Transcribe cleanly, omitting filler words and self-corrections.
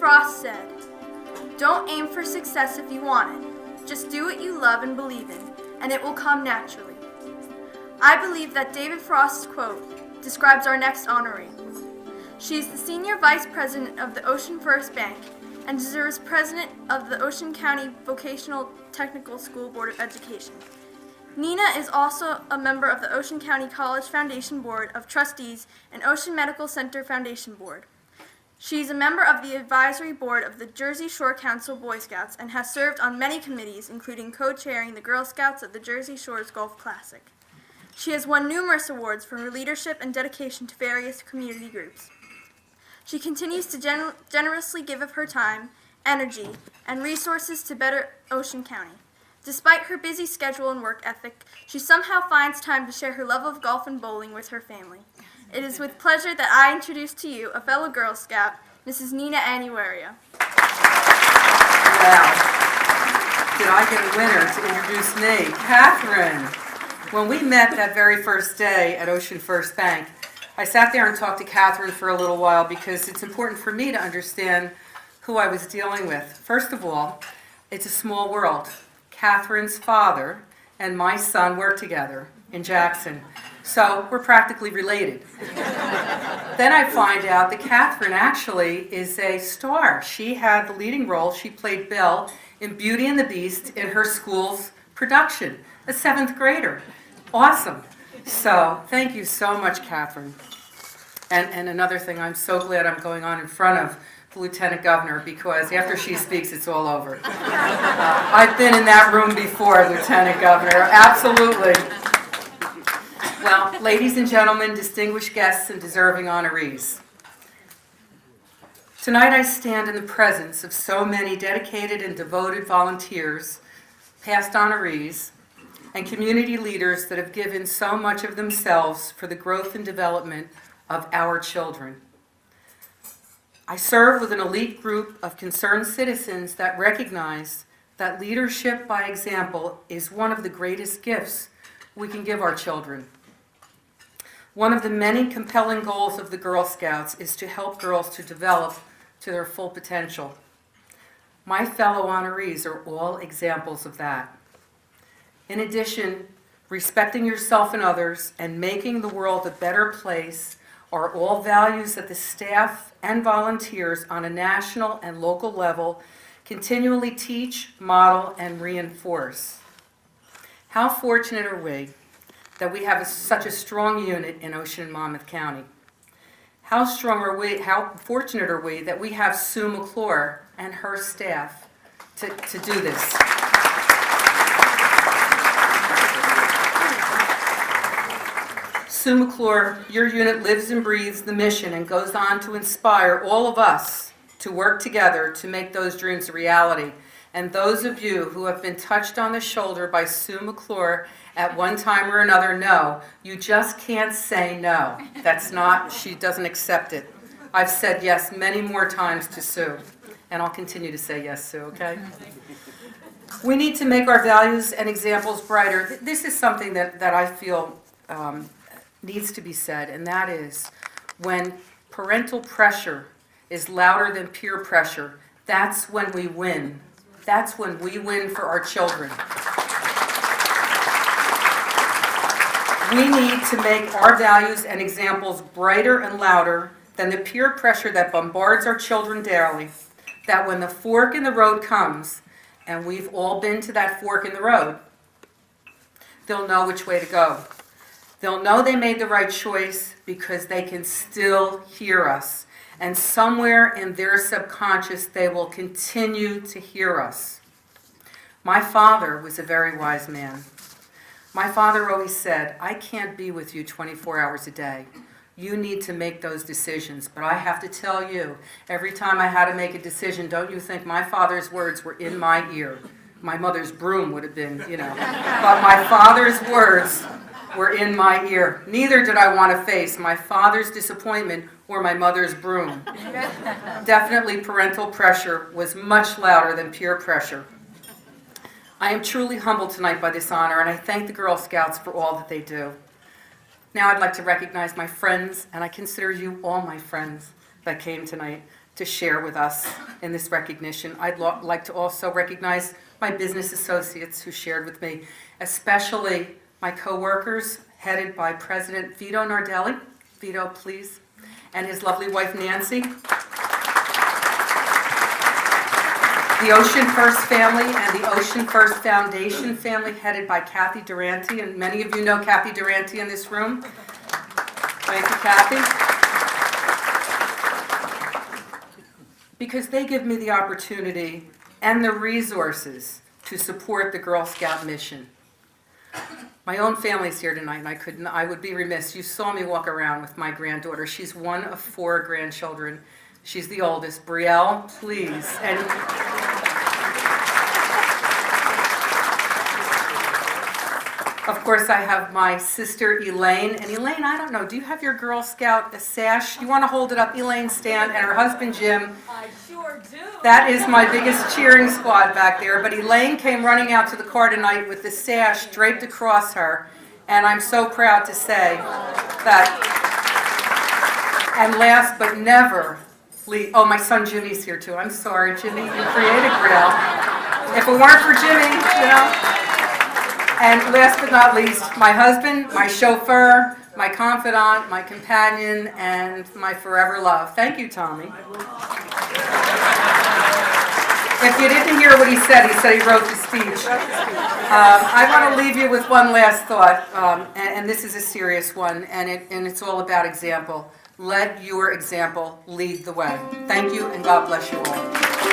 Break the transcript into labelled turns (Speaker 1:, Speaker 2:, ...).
Speaker 1: Frost said, "Don't aim for success if you want it. Just do what you love and believe in, and it will come naturally." I believe that David Frost's quote describes our next honoree. She is the Senior Vice President of the OceanFirst Bank and serves President of the Ocean County Vocational Technical School Board of Education. Nina is also a member of the Ocean County College Foundation Board of Trustees and Ocean Medical Center Foundation Board. She is a member of the advisory board of the Jersey Shore Council Boy Scouts and has served on many committees, including co-chairing the Girl Scouts at the Jersey Shores Golf Classic. She has won numerous awards for her leadership and dedication to various community groups. She continues to generously give of her time, energy, and resources to better Ocean County. Despite her busy schedule and work ethic, she somehow finds time to share her love of golf and bowling with her family. It is with pleasure that I introduce to you a fellow Girl Scout, Mrs. Nina Anuario.
Speaker 2: Wow. Did I get a winner to introduce me? Catherine. When we met that very first day at OceanFirst Bank, I sat there and talked to Catherine for a little while because it's important for me to understand who I was dealing with. First of all, it's a small world. Catherine's father and my son work together in Jackson, so we're practically related. Then I find out that Catherine actually is a star. She had the leading role. She played Belle in Beauty and the Beast in her school's production, a 7th grader. Awesome. So thank you so much, Catherine. And another thing, I'm so glad I'm going on in front of the Lieutenant Governor because after she speaks, it's all over. I've been in that room before, Lieutenant Governor, absolutely. Well, ladies and gentlemen, distinguished guests and deserving honorees. Tonight I stand in the presence of so many dedicated and devoted volunteers, past honorees, and community leaders that have given so much of themselves for the growth and development of our children. I serve with an elite group of concerned citizens that recognize that leadership by example is one of the greatest gifts we can give our children. One of the many compelling goals of the Girl Scouts is to help girls to develop to their full potential. My fellow honorees are all examples of that. In addition, respecting yourself and others and making the world a better place are all values that the staff and volunteers on a national and local level continually teach, model, and reinforce. How fortunate are we that we have such a strong unit in Ocean and Monmouth County? How fortunate are we that we have Sue McClure and her staff to do this? Sue McClure, your unit lives and breathes the mission and goes on to inspire all of us to work together to make those dreams a reality. And those of you who have been touched on the shoulder by Sue McClure at one time or another know, you just can't say no. That's not, she doesn't accept it. I've said yes many more times to Sue, and I'll continue to say yes, Sue, okay? We need to make our values and examples brighter. This is something that I feel needs to be said, and that is when parental pressure is louder than peer pressure, that's when we win. That's when we win for our children. We need to make our values and examples brighter and louder than the peer pressure that bombards our children daily, that when the fork in the road comes, and we've all been to that fork in the road, they'll know which way to go. They'll know they made the right choice because they can still hear us. And somewhere in their subconscious, they will continue to hear us. My father was a very wise man. My father always said, I can't be with you 24 hours a day. You need to make those decisions. But I have to tell you, every time I had to make a decision, don't you think my father's words were in my ear? My mother's broom would have been, But my father's words were in my ear. Neither did I want to face my father's disappointment or my mother's broom. Definitely parental pressure was much louder than peer pressure. I am truly humbled tonight by this honor, and I thank the Girl Scouts for all that they do. Now I'd like to recognize my friends, and I consider you all my friends that came tonight. to share with us in this recognition. I'd like to also recognize my business associates who shared with me, especially my coworkers, headed by President Vito Nardelli. Vito, please. And his lovely wife, Nancy. The OceanFirst family and the OceanFirst Foundation family, headed by Kathy Durante, and many of you know Kathy Durante in this room. Thank you, Kathy. Because they give me the opportunity and the resources to support the Girl Scout mission. My own family's here tonight, and I would be remiss. You saw me walk around with my granddaughter. She's one of 4 grandchildren. She's the oldest. Brielle, please. And of course, I have my sister Elaine. And Elaine, I don't know, do you have your Girl Scout sash? You want to hold it up? Elaine, stand. And her husband, Jim.
Speaker 3: I sure do.
Speaker 2: That is my biggest cheering squad back there. But Elaine came running out to the car tonight with the sash draped across her. And I'm so proud to say that. And last but never least, oh, my son Jimmy's here too. I'm sorry, Jimmy, you created Brielle. If it weren't for Jimmy, you know. And last but not least, my husband, my chauffeur, my confidant, my companion, and my forever love. Thank you, Tommy. If you didn't hear what he said he wrote the speech. I want to leave you with one last thought, and this is a serious one, and it's all about example. Let your example lead the way. Thank you, and God bless you all.